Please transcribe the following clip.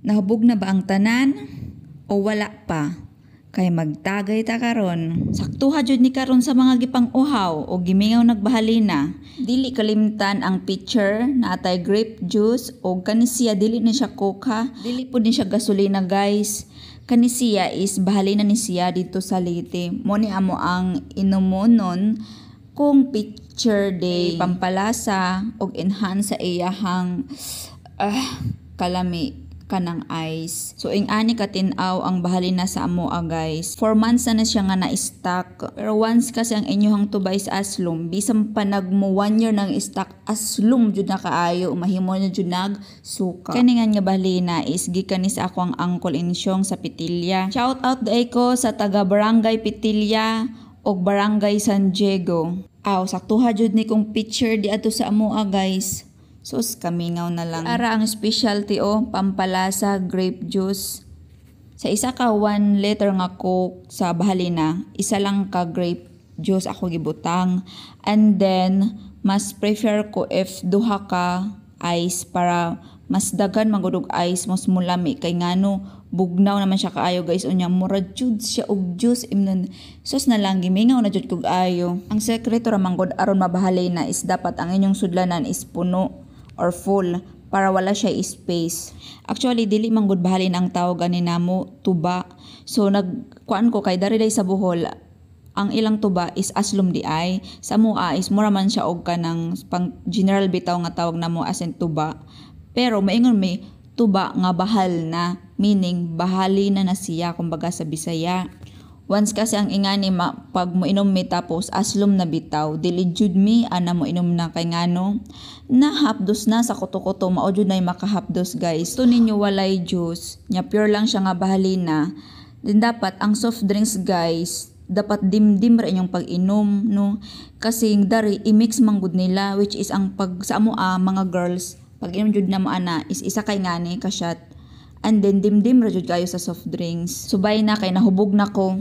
Nahubog na ba ang tanan? O wala pa? Kay magtagay ta karon. Saktuha jud ni karon sa mga gipang uhaw o gimingaw nagbahalina. Dili kalimtan ang pitcher na atay grape juice o kanisiya dili ni siya coke. Dili pud ni siya gasolina guys. Kanisiya is bahalina ni siya dito sa Leyte. Mo ni amo ang inumonon kung pitcher day pampalasa og enhance sa iyahang kalami kanang ice. So ing ani katinaw ang bahalina sa amoa guys. 4 months na siya nga na-stock. Pero once kasi ang inyong tuba is aslum, bisan pa nagmo 1 year nang stock aslum jud na kaayo, mahimo na jud nag suka. Kaningan nga bahalina is gikan ni sa ako ang Uncle Insyong sa Pitilya. Shout out day ko sa taga Barangay Pitilya o Barangay San Diego. Aw saktuha jud ni kong picture di ato sa amoa guys. Sus, kamingaw na lang. Ara ang specialty pampalasa grape juice. Sa isa ka 1 liter nga coke sa bahalina, isa lang ka grape juice ako gibutang. And then, mas prefer ko if duha ka ice para mas dagan magudog ice mas mulami kay ngano bugnaw naman siya kaayo guys unya mura jud siya og juice imnon sus na lang gimingaw na jud kog ayo. Ang sekreto ra manggod aron mabahalina is dapat ang inyong sudlanan is puno or full para wala siya space. Actually dili man gud bahalin ang tawag ani namo tuba. So nagkuan ko kay dari day sa Bohol ang ilang tuba is aslum di ay. Sa mua is mura man siya og kanang pang general bitaw nga tawag namo as in tuba. Pero maingon may tuba nga bahal na, meaning bahali na siya kumbaga sa Bisaya. Once kasi ang ingani pag mo inom mi tapos aslum na bitaw, dili jud mi ana mo inom na kay ngano na hapdos na sa kuto-kuto mao jud nay makahapdos guys. To ninyo walay juice, nya pure lang siya nga bahalina. Then dapat ang soft drinks guys, dapat dimdim ra inyong pag-inom no kasi dari i-mix manggud nila which is ang pag sa amo mga girls pag inom jud na mo ana is isa kay ngani ka shot and then dimdim ra jud kayo sa soft drinks. Subay na kay nahubog na ko.